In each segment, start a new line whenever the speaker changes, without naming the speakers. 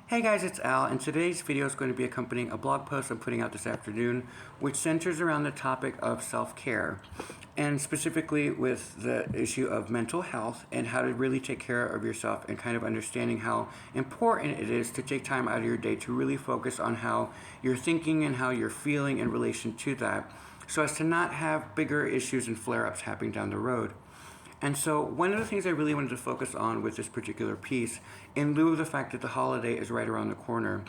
Hey guys, it's Al, and today's video is going to be accompanying a blog post I'm putting out this afternoon, which centers around the topic of self-care, and specifically with the issue of mental health and how to really take care of yourself, and kind of understanding how important it is to take time out of your day to really focus on how you're thinking and how you're feeling in relation to that, so as to not have bigger issues and flare-ups happening down the road. And so one of the things I really wanted to focus on with this particular piece, in lieu of the fact that the holiday is right around the corner,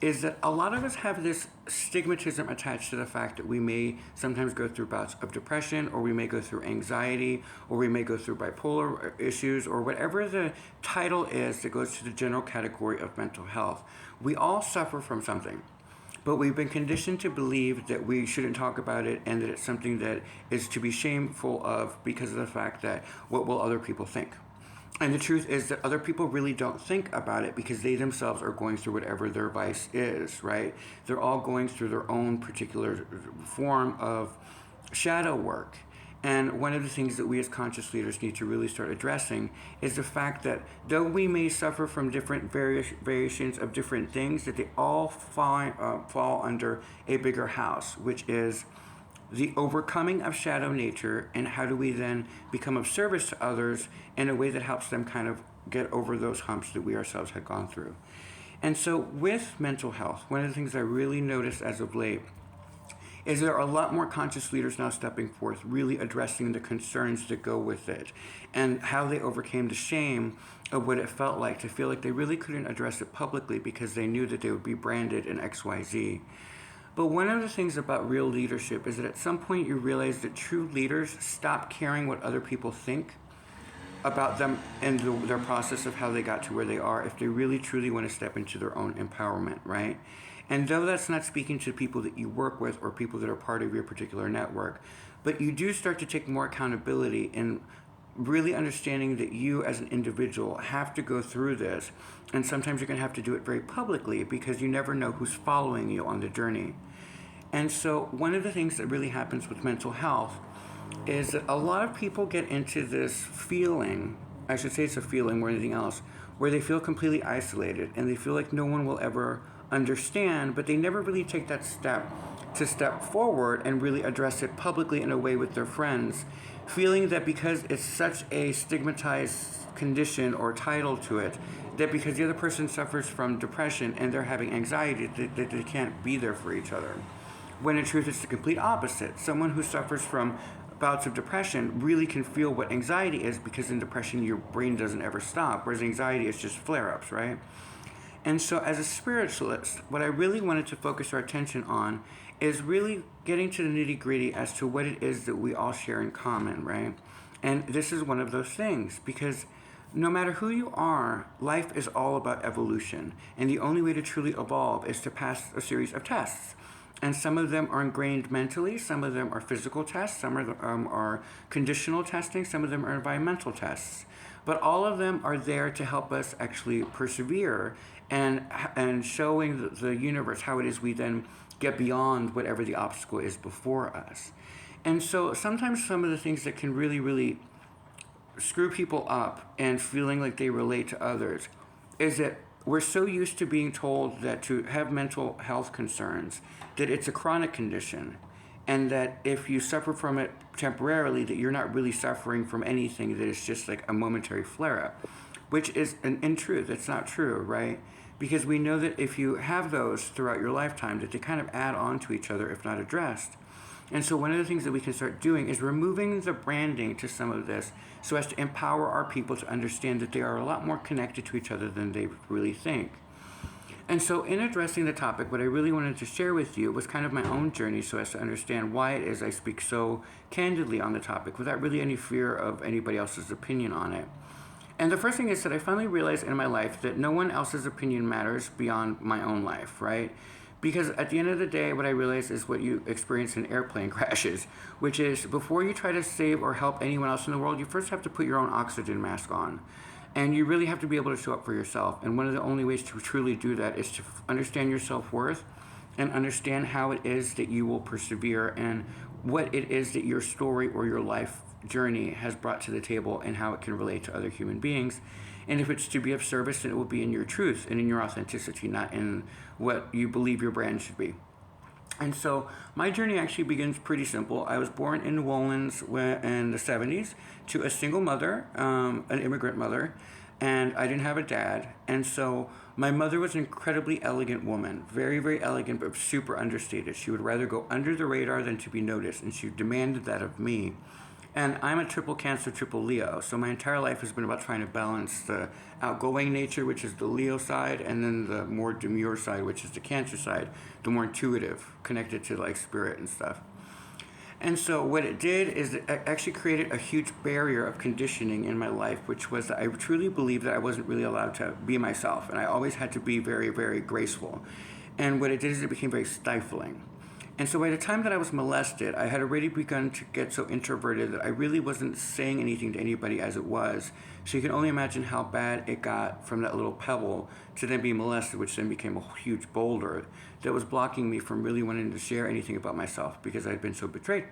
is that a lot of us have this stigmatism attached to the fact that we may sometimes go through bouts of depression, or we may go through anxiety, or we may go through bipolar issues, or whatever the title is that goes to the general category of mental health. We all suffer from something. But we've been conditioned to believe that we shouldn't talk about it, and that it's something that is to be shameful of because of the fact that what will other people think? And the truth is that other people really don't think about it because they themselves are going through whatever their vice is, right? They're all going through their own particular form of shadow work. And one of the things that we as conscious leaders need to really start addressing is the fact that though we may suffer from different variations of different things, that they all fall under a bigger house, which is the overcoming of shadow nature, and how do we then become of service to others in a way that helps them kind of get over those humps that we ourselves had gone through. And so with mental health, one of the things I really noticed as of late is there are a lot more conscious leaders now stepping forth, really addressing the concerns that go with it, and how they overcame the shame of what it felt like to feel like they really couldn't address it publicly because they knew that they would be branded in XYZ. But one of the things about real leadership is that at some point you realize that true leaders stop caring what other people think about them and their process of how they got to where they are, if they really truly want to step into their own empowerment, right? And though that's not speaking to people that you work with or people that are part of your particular network, but you do start to take more accountability in really understanding that you as an individual have to go through this, and sometimes you're going to have to do it very publicly because you never know who's following you on the journey. And so one of the things that really happens with mental health is that a lot of people get into this feeling, I should say it's a feeling more than anything else, where they feel completely isolated and they feel like no one will ever understand, but they never really take that step to step forward and really address it publicly in a way with their friends, feeling that because it's such a stigmatized condition or title to it, that because the other person suffers from depression and they're having anxiety, that they can't be there for each other. When in truth it's the complete opposite. Someone who suffers from bouts of depression really can feel what anxiety is, because in depression your brain doesn't ever stop, whereas anxiety is just flare-ups, right? And so as a spiritualist, what I really wanted to focus our attention on is really getting to the nitty-gritty as to what it is that we all share in common, right? And this is one of those things, because no matter who you are, life is all about evolution. And the only way to truly evolve is to pass a series of tests. And some of them are ingrained mentally, some of them are physical tests, some of them are conditional testing, some of them are environmental tests. But all of them are there to help us actually persevere and showing the universe how it is we then get beyond whatever the obstacle is before us. And so sometimes some of the things that can really, really screw people up and feeling like they relate to others is that we're so used to being told that to have mental health concerns, that it's a chronic condition, and that if you suffer from it temporarily, that you're not really suffering from anything, that it's just like a momentary flare-up, which is, in truth, it's not true, right? Because we know that if you have those throughout your lifetime, that they kind of add on to each other if not addressed. And so one of the things that we can start doing is removing the branding to some of this, so as to empower our people to understand that they are a lot more connected to each other than they really think. And so in addressing the topic, what I really wanted to share with you was kind of my own journey, so as to understand why it is I speak so candidly on the topic without really any fear of anybody else's opinion on it. And the first thing is that I finally realized in my life that no one else's opinion matters beyond my own life, right? Because at the end of the day, what I realized is what you experience in airplane crashes, which is before you try to save or help anyone else in the world, you first have to put your own oxygen mask on. And you really have to be able to show up for yourself. And one of the only ways to truly do that is to understand your self-worth and understand how it is that you will persevere and what it is that your story or your life journey has brought to the table and how it can relate to other human beings. And if it's to be of service, then it will be in your truth and in your authenticity, not in what you believe your brand should be. And so my journey actually begins pretty simple. I was born in New Orleans in the 70s to a single mother, an immigrant mother, and I didn't have a dad. And so my mother was an incredibly elegant woman, very, very elegant, but super understated. She would rather go under the radar than to be noticed, and she demanded that of me. And I'm a triple Cancer, triple Leo, so my entire life has been about trying to balance the outgoing nature, which is the Leo side, and then the more demure side, which is the Cancer side, the more intuitive, connected to like spirit and stuff. And so what it did is it actually created a huge barrier of conditioning in my life, which was that I truly believed that I wasn't really allowed to be myself, and I always had to be very, very graceful. And what it did is it became very stifling. And so by the time that I was molested, I had already begun to get so introverted that I really wasn't saying anything to anybody as it was. So you can only imagine how bad it got from that little pebble to then being molested, which then became a huge boulder that was blocking me from really wanting to share anything about myself because I had been so betrayed.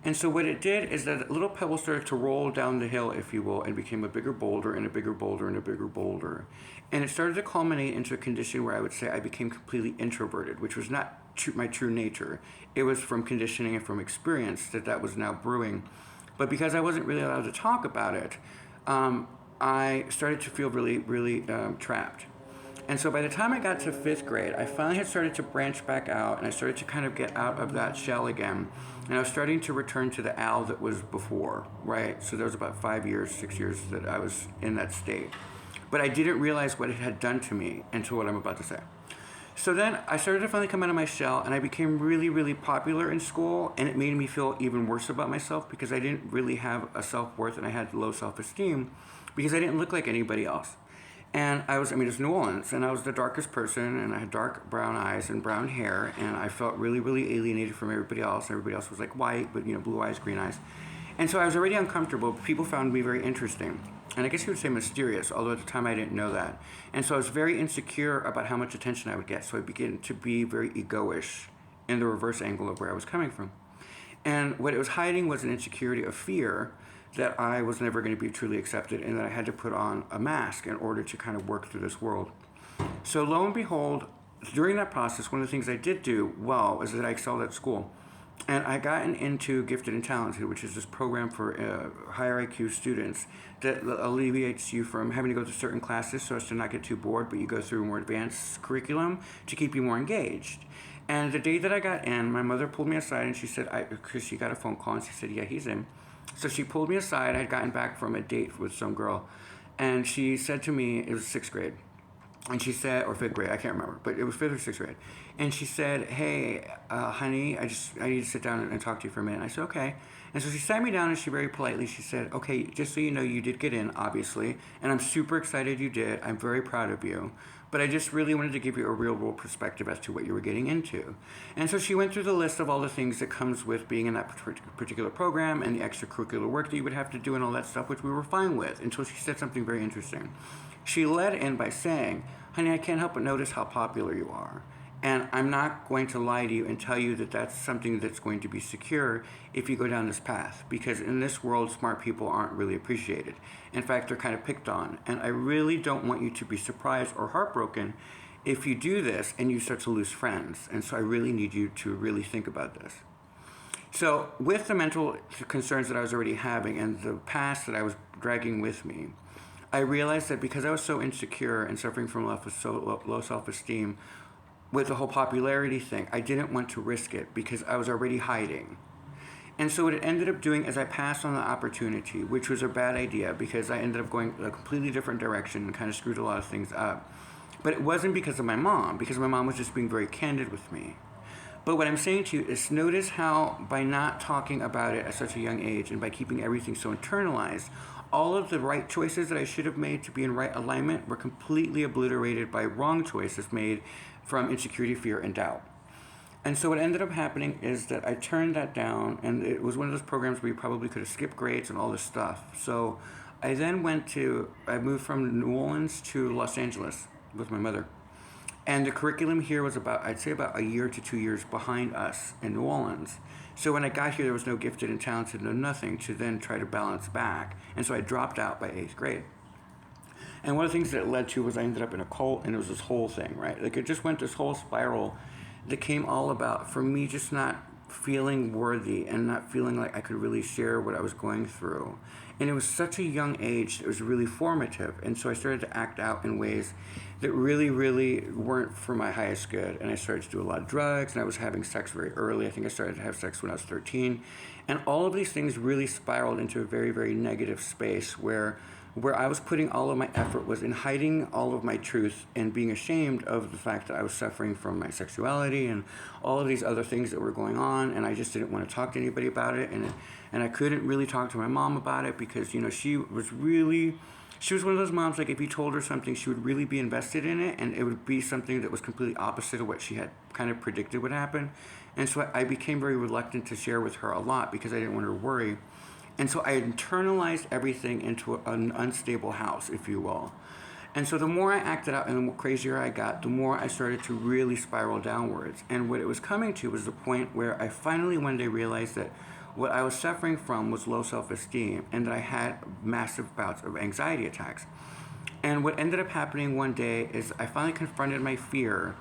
And so what it did is that little pebble started to roll down the hill, if you will, and became a bigger boulder and a bigger boulder and a bigger boulder. And it started to culminate into a condition where I would say I became completely introverted, which was not my true nature. It was from conditioning and from experience that was now brewing. But because I wasn't really allowed to talk about it, I started to feel really, really trapped. And so by the time I got to 5th grade, I finally had started to branch back out, and I started to kind of get out of that shell again. And I was starting to return to the Al that was before, right? So there was about 5 years, 6 years that I was in that state. But I didn't realize what it had done to me until what I'm about to say. So then I started to finally come out of my shell, and I became really, really popular in school, and it made me feel even worse about myself because I didn't really have a self-worth, and I had low self-esteem because I didn't look like anybody else. And it was New Orleans, and I was the darkest person, and I had dark brown eyes and brown hair, and I felt really, really alienated from everybody else. Everybody else was like white, but blue eyes, green eyes. And so I was already uncomfortable, but people found me very interesting. And I guess you would say mysterious, although at the time I didn't know that. And so I was very insecure about how much attention I would get, so I began to be very egoish in the reverse angle of where I was coming from. And what it was hiding was an insecurity of fear that I was never going to be truly accepted and that I had to put on a mask in order to kind of work through this world. So lo and behold, during that process, one of the things I did do well is that I excelled at school. And I gotten into Gifted and Talented, which is this program for higher IQ students that alleviates you from having to go to certain classes so as to not get too bored, but you go through a more advanced curriculum to keep you more engaged. And the day that I got in, my mother pulled me aside and she said, because she got a phone call and she said, yeah, he's in. So she pulled me aside. I had gotten back from a date with some girl. And she said to me, it was 6th grade. And she said, or 5th grade, I can't remember, but it was 5th or 6th grade. And she said, hey, honey, I need to sit down and talk to you for a minute. I said, okay. And so she sat me down and she very politely, she said, okay, just so you know, you did get in, obviously. And I'm super excited you did. I'm very proud of you. But I just really wanted to give you a real world perspective as to what you were getting into. And so she went through the list of all the things that comes with being in that particular program and the extracurricular work that you would have to do and all that stuff, which we were fine with, until she said something very interesting. She led in by saying, honey, I can't help but notice how popular you are. And I'm not going to lie to you and tell you that that's something that's going to be secure if you go down this path. Because in this world, smart people aren't really appreciated. In fact, they're kind of picked on. And I really don't want you to be surprised or heartbroken if you do this and you start to lose friends. And so I really need you to really think about this. So with the mental concerns that I was already having and the past that I was dragging with me, I realized that because I was so insecure and suffering from low self-esteem, with the whole popularity thing, I didn't want to risk it because I was already hiding. And so what it ended up doing is I passed on the opportunity, which was a bad idea because I ended up going a completely different direction and kind of screwed a lot of things up. But it wasn't because of my mom, because my mom was just being very candid with me. But what I'm saying to you is notice how by not talking about it at such a young age and by keeping everything so internalized, all of the right choices that I should have made to be in right alignment were completely obliterated by wrong choices made from insecurity, fear, and doubt. And so what ended up happening is that I turned that down, and it was one of those programs where you probably could have skipped grades and all this stuff. So I then I moved from New Orleans to Los Angeles with my mother. And the curriculum here was I'd say about a year to 2 years behind us in New Orleans. So when I got here, there was no Gifted and Talented, no nothing to then try to balance back. And so I dropped out by 8th grade. And one of the things that it led to was I ended up in a cult, and it was this whole thing, right? Like it just went this whole spiral that came all about for me just not feeling worthy and not feeling like I could really share what I was going through. And it was such a young age that it was really formative. And so I started to act out in ways that really, really weren't for my highest good. And I started to do a lot of drugs, and I was having sex very early. I think I started to have sex when I was 13. And all of these things really spiraled into a very, very negative space where I was putting all of my effort was in hiding all of my truth and being ashamed of the fact that I was suffering from my sexuality and all of these other things that were going on, and I just didn't want to talk to anybody about it, and I couldn't really talk to my mom about it because, you know, she was one of those moms, like if you told her something, she would really be invested in it, and it would be something that was completely opposite of what she had kind of predicted would happen. And so I became very reluctant to share with her a lot because I didn't want her to worry. And so I internalized everything into an unstable house, if you will. And so the more I acted out and the more crazier I got, the more I started to really spiral downwards. And what it was coming to was the point where I finally one day realized that what I was suffering from was low self-esteem, and that I had massive bouts of anxiety attacks. And what ended up happening one day is I finally confronted my fear,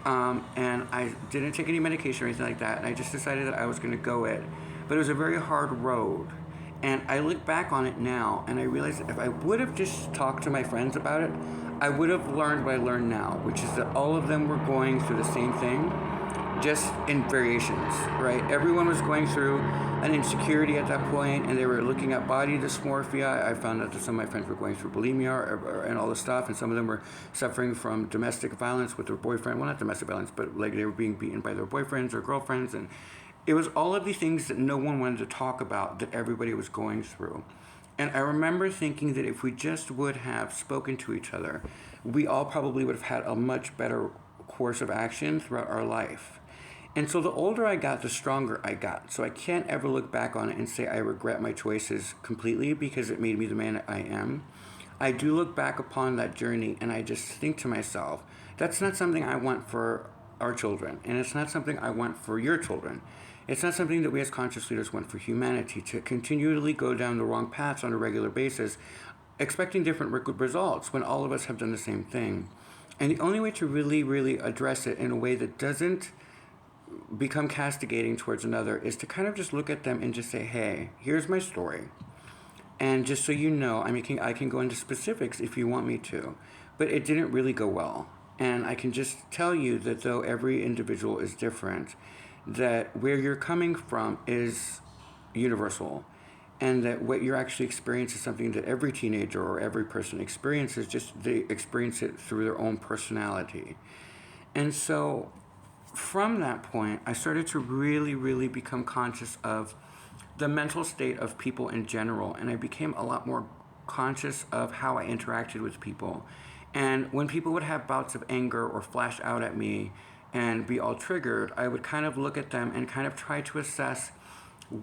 and I didn't take any medication or anything like that, and I just decided that I was going to go it. But it was a very hard road. And I look back on it now, and I realize that if I would have just talked to my friends about it, I would have learned what I learned now, which is that all of them were going through the same thing, just in variations, right? Everyone was going through an insecurity at that point, and they were looking at body dysmorphia. I found out that some of my friends were going through bulimia and all this stuff, and some of them were suffering from domestic violence with their boyfriend. Well, not domestic violence, but like they were being beaten by their boyfriends or girlfriends, and it was all of these things that no one wanted to talk about that everybody was going through. And I remember thinking that if we just would have spoken to each other, we all probably would have had a much better course of action throughout our life. And so the older I got, the stronger I got. So I can't ever look back on it and say I regret my choices completely because it made me the man I am. I do look back upon that journey and I just think to myself, that's not something I want for our children, and it's not something I want for your children. It's not something that we as conscious leaders want for humanity, to continually go down the wrong paths on a regular basis, expecting different results when all of us have done the same thing. And the only way to really, really address it in a way that doesn't become castigating towards another is to kind of just look at them and just say, hey, here's my story. And just so you know, I can go into specifics if you want me to, but it didn't really go well. And I can just tell you that though every individual is different, that where you're coming from is universal, and that what you're actually experiencing is something that every teenager or every person experiences, just they experience it through their own personality. And so from that point, I started to really, really become conscious of the mental state of people in general, and I became a lot more conscious of how I interacted with people. And when people would have bouts of anger or flash out at me and be all triggered, I would kind of look at them and kind of try to assess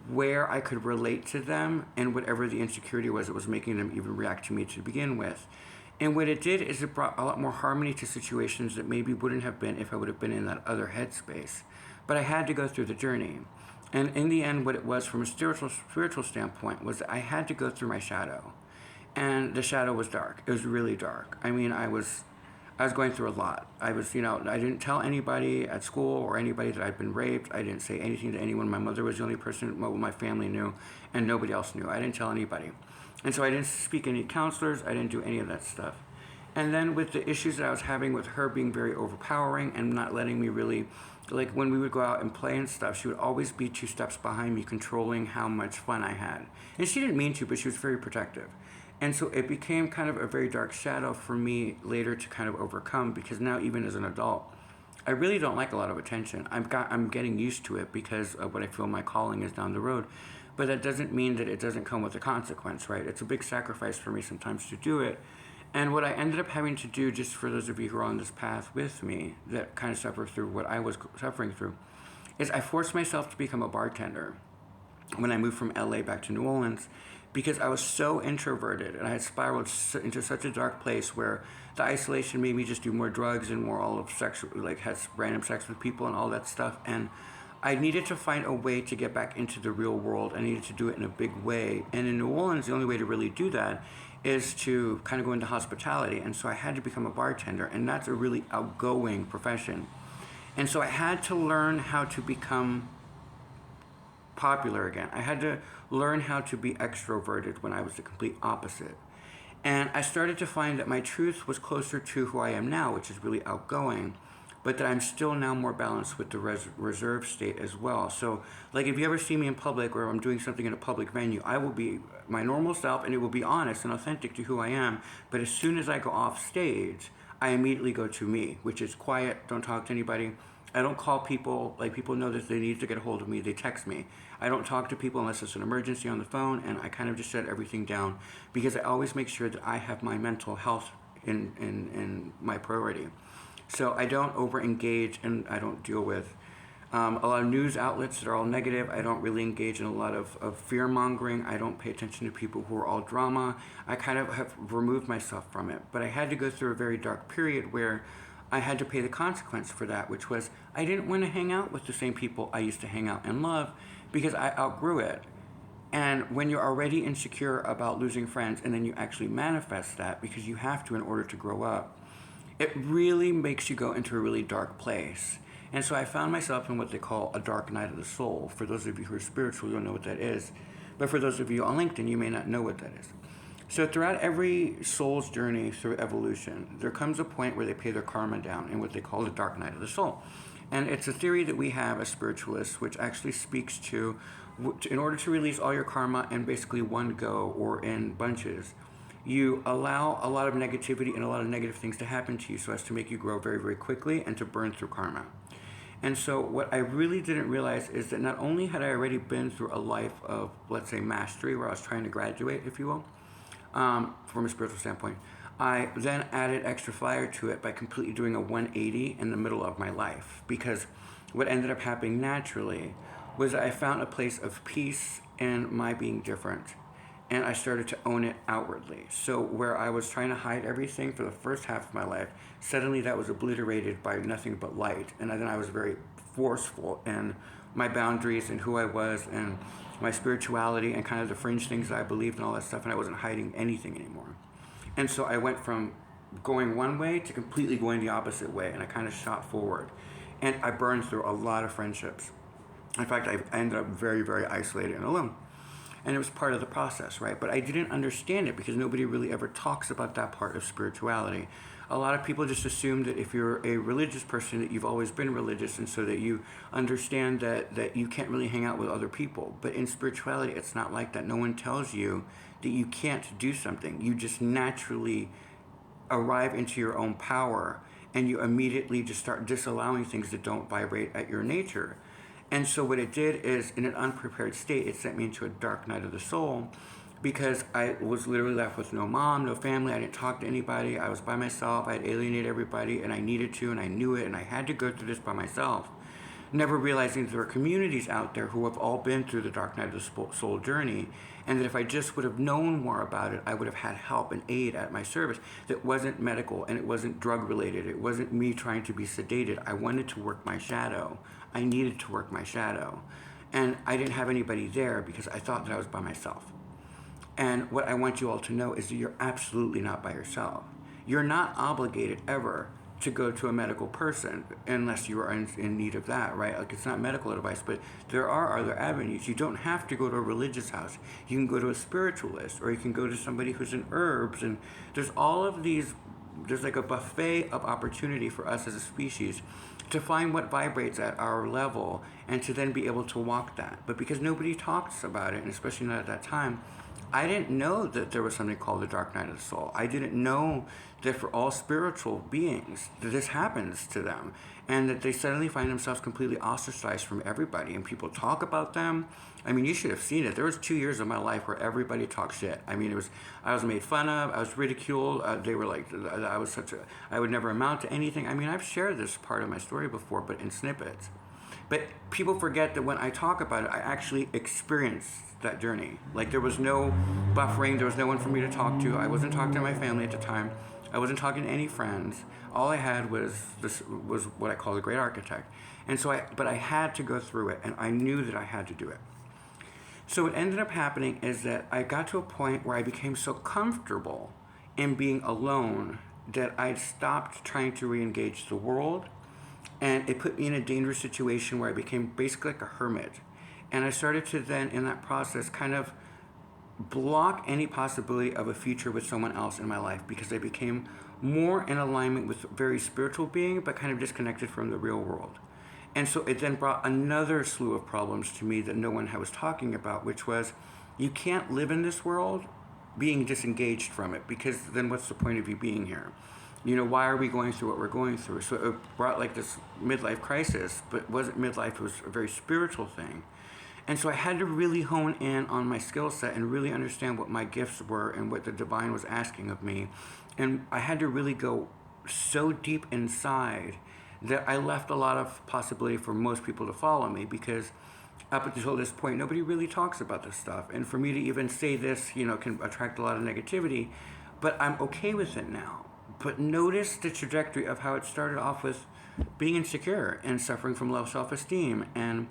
where I could relate to them and whatever the insecurity was that was making them even react to me to begin with. And what it did is it brought a lot more harmony to situations that maybe wouldn't have been if I would have been in that other headspace. But I had to go through the journey. And in the end, what it was from a spiritual standpoint was that I had to go through my shadow. And the shadow was dark. It was really dark. I mean, I was going through a lot. I didn't tell anybody at school or anybody that I'd been raped. I didn't say anything to anyone. My mother was the only person my family knew, and nobody else knew. I didn't tell anybody. And so I didn't speak to any counselors. I didn't do any of that stuff. And then with the issues that I was having with her being very overpowering and not letting me really, like when we would go out and play and stuff, she would always be 2 steps behind me, controlling how much fun I had. And she didn't mean to, but she was very protective. And so it became kind of a very dark shadow for me later to kind of overcome, because now even as an adult, I really don't like a lot of attention. I'm getting used to it because of what I feel my calling is down the road. But that doesn't mean that it doesn't come with a consequence, right? It's a big sacrifice for me sometimes to do it. And what I ended up having to do, just for those of you who are on this path with me that kind of suffer through what I was suffering through, is I forced myself to become a bartender when I moved from LA back to New Orleans, because I was so introverted and I had spiraled into such a dark place where the isolation made me just do more drugs and more all of sex, like had random sex with people and all that stuff. And I needed to find a way to get back into the real world. I needed to do it in a big way. And in New Orleans, the only way to really do that is to kind of go into hospitality. And so I had to become a bartender, and that's a really outgoing profession. And so I had to learn how to become popular again. I had to learn how to be extroverted when I was the complete opposite. And I started to find that my truth was closer to who I am now, which is really outgoing, but that I'm still now more balanced with the reserve state as well. So, like, if you ever see me in public or I'm doing something in a public venue, I will be my normal self, and it will be honest and authentic to who I am. But as soon as I go off stage, I immediately go to me, which is quiet, don't talk to anybody. I don't call people. Like, people know that they need to get a hold of me, they text me. I don't talk to people unless it's an emergency on the phone, and I kind of just shut everything down because I always make sure that I have my mental health in my priority. So I don't over engage, and I don't deal with a lot of news outlets that are all negative. I don't really engage in a lot of fear mongering. I don't pay attention to people who are all drama. I kind of have removed myself from it. But I had to go through a very dark period where I had to pay the consequence for that, which was I didn't want to hang out with the same people I used to hang out and love because I outgrew it. And when you're already insecure about losing friends and then you actually manifest that because you have to in order to grow up, it really makes you go into a really dark place. And so I found myself in what they call a dark night of the soul. For those of you who are spiritual, you'll know what that is. But for those of you on LinkedIn, you may not know what that is. So throughout every soul's journey through evolution, there comes a point where they pay their karma down in what they call the dark night of the soul. And it's a theory that we have as spiritualists, which actually speaks to, in order to release all your karma in basically one go or in bunches, you allow a lot of negativity and a lot of negative things to happen to you so as to make you grow very, very quickly and to burn through karma. And so what I really didn't realize is that not only had I already been through a life of, let's say, mastery, where I was trying to graduate, if you will, from a spiritual standpoint, I then added extra fire to it by completely doing a 180 in the middle of my life. Because what ended up happening naturally was I found a place of peace in my being different. And I started to own it outwardly. So where I was trying to hide everything for the first half of my life, suddenly that was obliterated by nothing but light. And then I was very forceful in my boundaries and who I was and my spirituality and kind of the fringe things that I believed and all that stuff. And I wasn't hiding anything anymore. And so I went from going one way to completely going the opposite way. And I kind of shot forward. And I burned through a lot of friendships. In fact, I ended up very, very isolated and alone. And it was part of the process, right? But I didn't understand it because nobody really ever talks about that part of spirituality. A lot of people just assume that if you're a religious person that you've always been religious, and so that you understand that you can't really hang out with other people. But in spirituality, it's not like that. No one tells you that you can't do something. You just naturally arrive into your own power, and you immediately just start disallowing things that don't vibrate at your nature. And so what it did is, in an unprepared state, it sent me into a dark night of the soul because I was literally left with no mom, no family. I didn't talk to anybody. I was by myself. I had alienated everybody, and I needed to, and I knew it, and I had to go through this by myself. Never realizing that there are communities out there who have all been through the dark night of the soul journey, and that if I just would have known more about it, I would have had help and aid at my service that wasn't medical and it wasn't drug related. It wasn't me trying to be sedated. I wanted to work my shadow. I needed to work my shadow. And I didn't have anybody there because I thought that I was by myself. And what I want you all to know is that you're absolutely not by yourself. You're not obligated ever to go to a medical person unless you are in need of that, right? Like, it's not medical advice, but there are other avenues. You don't have to go to a religious house. You can go to a spiritualist, or you can go to somebody who's in herbs, and there's all of these, there's like a buffet of opportunity for us as a species to find what vibrates at our level and to then be able to walk that. But because nobody talks about it, and especially not at that time, I didn't know that there was something called the dark night of the soul. I didn't know that for all spiritual beings that this happens to them, and that they suddenly find themselves completely ostracized from everybody, and people talk about them. I mean, you should have seen it. There was 2 years of my life where everybody talked shit. I mean, I was made fun of, I was ridiculed. They were like, I would never amount to anything. I mean, I've shared this part of my story before, but in snippets. But people forget that when I talk about it, I actually experienced that journey. Like, there was no buffering, there was no one for me to talk to. I wasn't talking to my family at the time. I wasn't talking to any friends. All I had was what I call the great architect. And so but I had to go through it, and I knew that I had to do it. So what ended up happening is that I got to a point where I became so comfortable in being alone that I stopped trying to re-engage the world, and it put me in a dangerous situation where I became basically like a hermit. And I started to then, in that process, kind of block any possibility of a future with someone else in my life, because I became more in alignment with a very spiritual being, but kind of disconnected from the real world. And so it then brought another slew of problems to me that no one was talking about, which was you can't live in this world being disengaged from it, because then what's the point of you being here? Why are we going through what we're going through? So it brought like this midlife crisis, but it wasn't midlife, it was a very spiritual thing. And so I had to really hone in on my skill set and really understand what my gifts were and what the divine was asking of me. And I had to really go so deep inside that I left a lot of possibility for most people to follow me, because up until this point, nobody really talks about this stuff. And for me to even say this, can attract a lot of negativity, but I'm okay with it now. But notice the trajectory of how it started off with being insecure and suffering from low self-esteem, and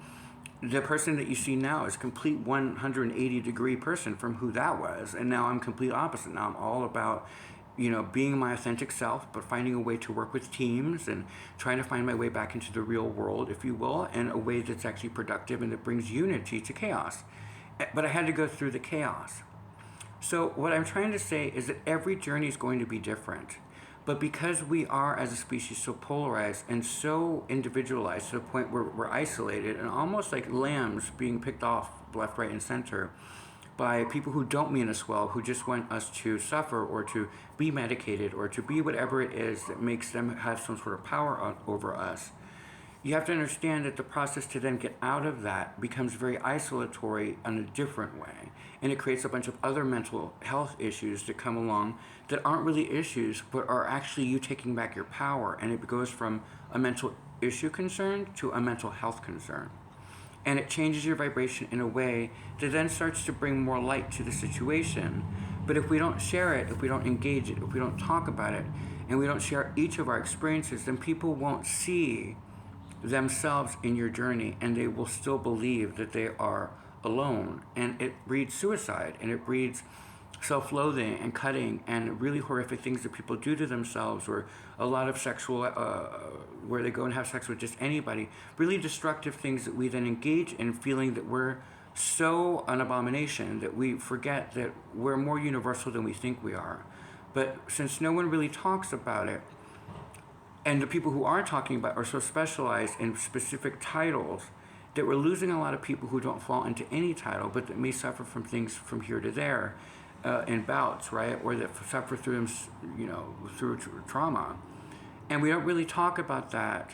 the person that you see now is a complete 180-degree person from who that was. And now I'm complete opposite. Now I'm all about, being my authentic self, but finding a way to work with teams and trying to find my way back into the real world, if you will, in a way that's actually productive and that brings unity to chaos. But I had to go through the chaos. So what I'm trying to say is that every journey is going to be different. But because we are, as a species, so polarized and so individualized to the point where we're isolated and almost like lambs being picked off left, right, and center by people who don't mean us well, who just want us to suffer or to be medicated or to be whatever it is that makes them have some sort of power over us, you have to understand that the process to then get out of that becomes very isolatory in a different way. And it creates a bunch of other mental health issues that come along that aren't really issues, but are actually you taking back your power. And it goes from a mental issue concern to a mental health concern. And it changes your vibration in a way that then starts to bring more light to the situation. But if we don't share it, if we don't engage it, if we don't talk about it, and we don't share each of our experiences, then people won't see themselves in your journey, and they will still believe that they are alone. And it breeds suicide, and it breeds self-loathing and cutting and really horrific things that people do to themselves, or a lot of sexual where they go and have sex with just anybody, really destructive things that we then engage in, feeling that we're so an abomination that we forget that we're more universal than we think we are. But since no one really talks about it, and the people who are talking about are so specialized in specific titles, that we're losing a lot of people who don't fall into any title, but that may suffer from things from here to there in bouts, right? Or that suffer through through trauma. And we don't really talk about that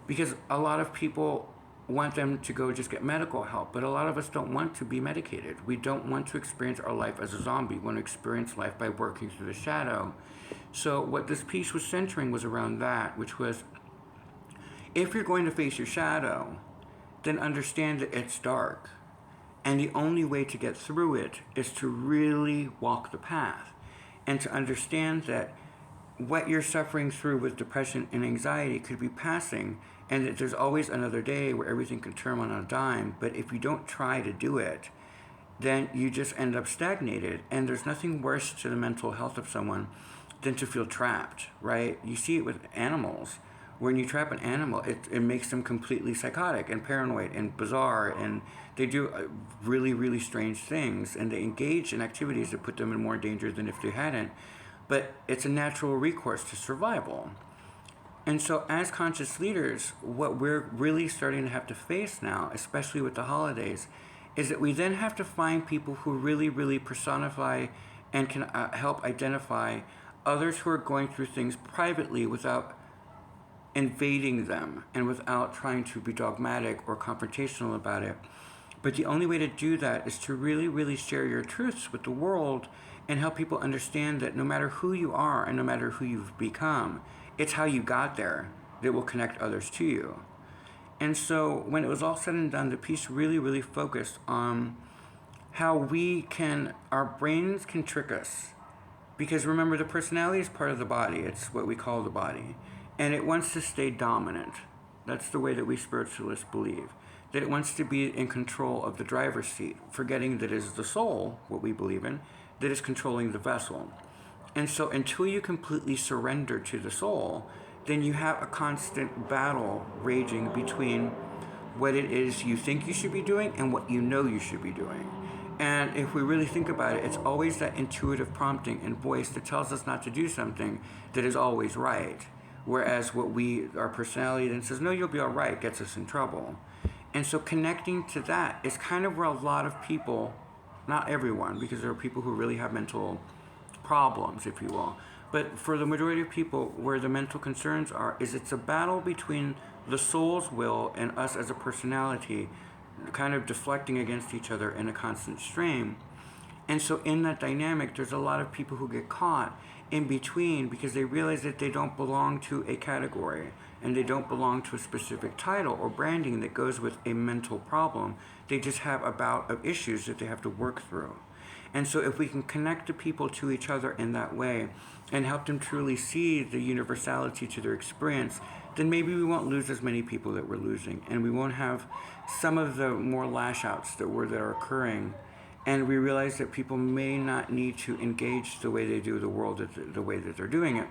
because a lot of people want them to go just get medical help, but a lot of us don't want to be medicated. We don't want to experience our life as a zombie. We want to experience life by working through the shadow. So what this piece was centering was around that, which was, if you're going to face your shadow, then understand that it's dark. And the only way to get through it is to really walk the path and to understand that what you're suffering through with depression and anxiety could be passing, and that there's always another day where everything can turn on a dime. But if you don't try to do it, then you just end up stagnated. And there's nothing worse to the mental health of someone than to feel trapped, right? You see it with animals. When you trap an animal, it makes them completely psychotic and paranoid and bizarre, and they do really, really strange things, and they engage in activities that put them in more danger than if they hadn't. But it's a natural recourse to survival. And so as conscious leaders, what we're really starting to have to face now, especially with the holidays, is that we then have to find people who really, really personify and can help identify others who are going through things privately without invading them and without trying to be dogmatic or confrontational about it. But the only way to do that is to really, really share your truths with the world and help people understand that no matter who you are and no matter who you've become, it's how you got there that will connect others to you. And so when it was all said and done, the piece really, really focused on how our brains can trick us. Because remember, the personality is part of the body. It's what we call the body. And it wants to stay dominant. That's the way that we spiritualists believe. that it wants to be in control of the driver's seat, forgetting that it is the soul, what we believe in, that is controlling the vessel. And so until you completely surrender to the soul, then you have a constant battle raging between what it is you think you should be doing and what you know you should be doing. And if we really think about it, it's always that intuitive prompting and voice that tells us not to do something that is always right. Whereas our personality then says, no, you'll be all right, gets us in trouble. And so connecting to that is kind of where a lot of people, not everyone, because there are people who really have mental problems, if you will, but for the majority of people, where the mental concerns are, is it's a battle between the soul's will and us as a personality, kind of deflecting against each other in a constant stream. And so in that dynamic, there's a lot of people who get caught in between because they realize that they don't belong to a category and they don't belong to a specific title or branding that goes with a mental problem. They just have a bout of issues that they have to work through. And so if we can connect the people to each other in that way and help them truly see the universality to their experience, then maybe we won't lose as many people that we're losing, and we won't have some of the more lash outs that are occurring. And we realize that people may not need to engage the way they do the world, the way that they're doing it.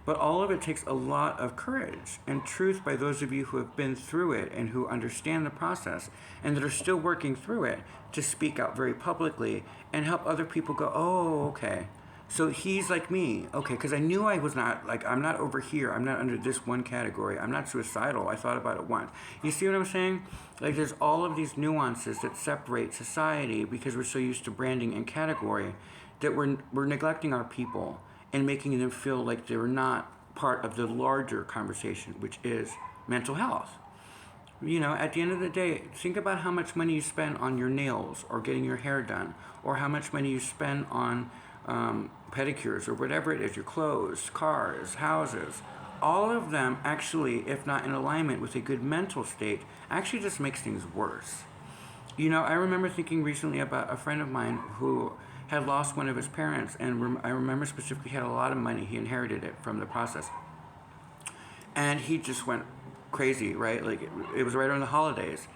But all of it takes a lot of courage and truth by those of you who have been through it and who understand the process and that are still working through it, to speak out very publicly and help other people go, oh, okay, so he's like me. Okay, because I knew I was not, like, I'm not over here. I'm not under this one category. I'm not suicidal. I thought about it once. You see what I'm saying? Like, there's all of these nuances that separate society because we're so used to branding and category that we're neglecting our people and making them feel like they're not part of the larger conversation, which is mental health. You know, at the end of the day, think about how much money you spend on your nails or getting your hair done, or how much money you spend on pedicures or whatever it is, your clothes, cars, houses. All of them actually, if not in alignment with a good mental state, actually just makes things worse. You know, I remember thinking recently about a friend of mine who had lost one of his parents, and I remember specifically he had a lot of money. He inherited it from the process. And he just went crazy, right? Like, it was right around the holidays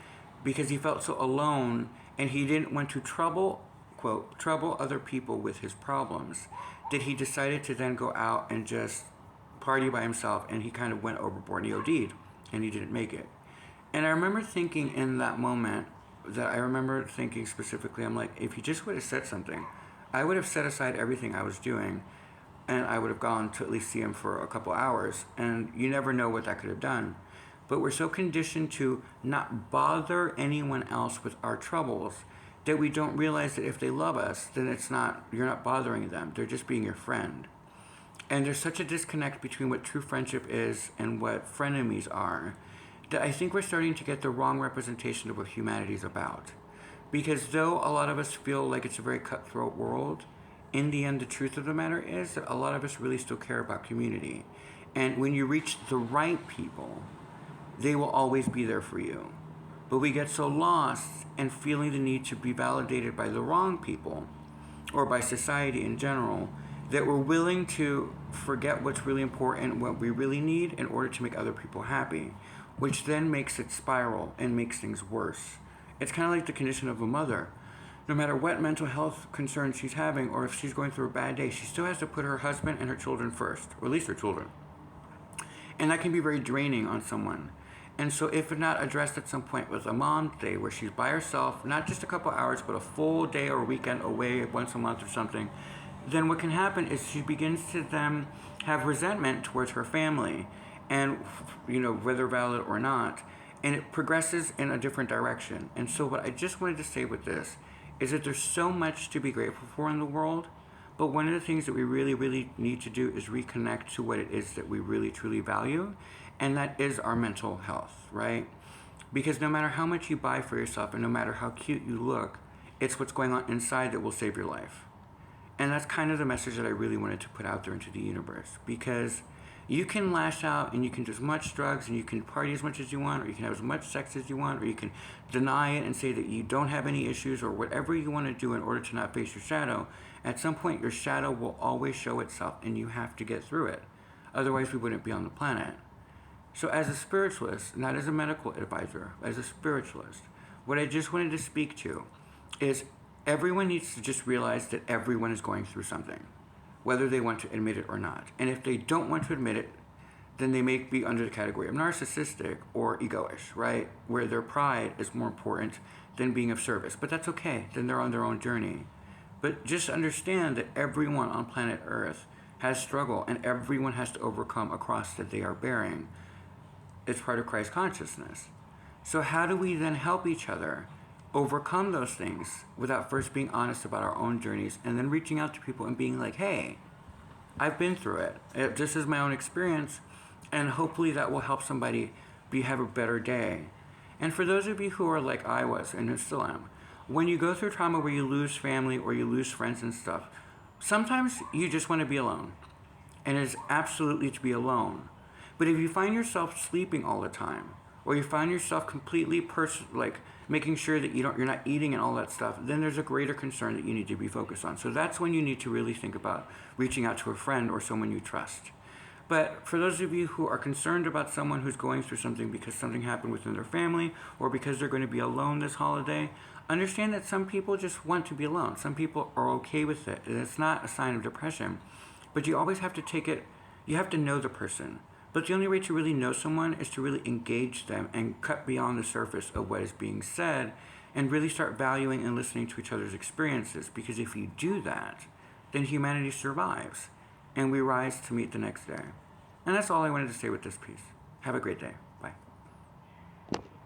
because he felt so alone, and he didn't want to trouble other people with his problems, that he decided to then go out and just party by himself, and he kind of went overboard. He OD'd, and he didn't make it. And I remember thinking in that moment, specifically, I'm like, if he just would have said something, I would have set aside everything I was doing, and I would have gone to at least see him for a couple hours, and you never know what that could have done. But we're so conditioned to not bother anyone else with our troubles that we don't realize that if they love us, then you're not bothering them. They're just being your friend. And there's such a disconnect between what true friendship is and what frenemies are, that I think we're starting to get the wrong representation of what humanity is about. Because though a lot of us feel like it's a very cutthroat world, in the end, the truth of the matter is that a lot of us really still care about community. And when you reach the right people, they will always be there for you. But we get so lost in feeling the need to be validated by the wrong people, or by society in general, that we're willing to forget what's really important, what we really need, in order to make other people happy, which then makes it spiral and makes things worse. It's kind of like the condition of a mother. No matter what mental health concerns she's having, or if she's going through a bad day, she still has to put her husband and her children first, or at least her children. And that can be very draining on someone. And so if not addressed at some point with a mom day where she's by herself, not just a couple hours, but a full day or weekend away once a month or something, then what can happen is she begins to then have resentment towards her family, and, you know, whether valid or not, and it progresses in a different direction. And so what I just wanted to say with this is that there's so much to be grateful for in the world, but one of the things that we really, really need to do is reconnect to what it is that we really, truly value, and that is our mental health, right? Because no matter how much you buy for yourself and no matter how cute you look, it's what's going on inside that will save your life. And that's kind of the message that I really wanted to put out there into the universe, because you can lash out and you can do as much drugs and you can party as much as you want, or you can have as much sex as you want, or you can deny it and say that you don't have any issues, or whatever you want to do in order to not face your shadow. At some point, your shadow will always show itself, and you have to get through it. Otherwise, we wouldn't be on the planet. So as a spiritualist, not as a medical advisor, as a spiritualist, what I just wanted to speak to is everyone needs to just realize that everyone is going through something, whether they want to admit it or not. And if they don't want to admit it, then they may be under the category of narcissistic or egoish, right? Where their pride is more important than being of service. But that's okay, then they're on their own journey. But just understand that everyone on planet Earth has struggle, and everyone has to overcome a cross that they are bearing. It's part of Christ consciousness. So how do we then help each other overcome those things without first being honest about our own journeys and then reaching out to people and being like, hey, I've been through it. This is my own experience, and hopefully that will help somebody have a better day. And for those of you who are like I was and who still am, when you go through trauma where you lose family or you lose friends and stuff, sometimes you just want to be alone. And it is absolutely to be alone. But if you find yourself sleeping all the time, or you find yourself completely making sure that you're not eating and all that stuff, then there's a greater concern that you need to be focused on. So that's when you need to really think about reaching out to a friend or someone you trust. But for those of you who are concerned about someone who's going through something because something happened within their family or because they're going to be alone this holiday, understand that some people just want to be alone. Some people are okay with it. And it's not a sign of depression. But you always have to you have to know the person. But the only way to really know someone is to really engage them and cut beyond the surface of what is being said and really start valuing and listening to each other's experiences. Because if you do that, then humanity survives and we rise to meet the next day. And that's all I wanted to say with this piece. Have a great day.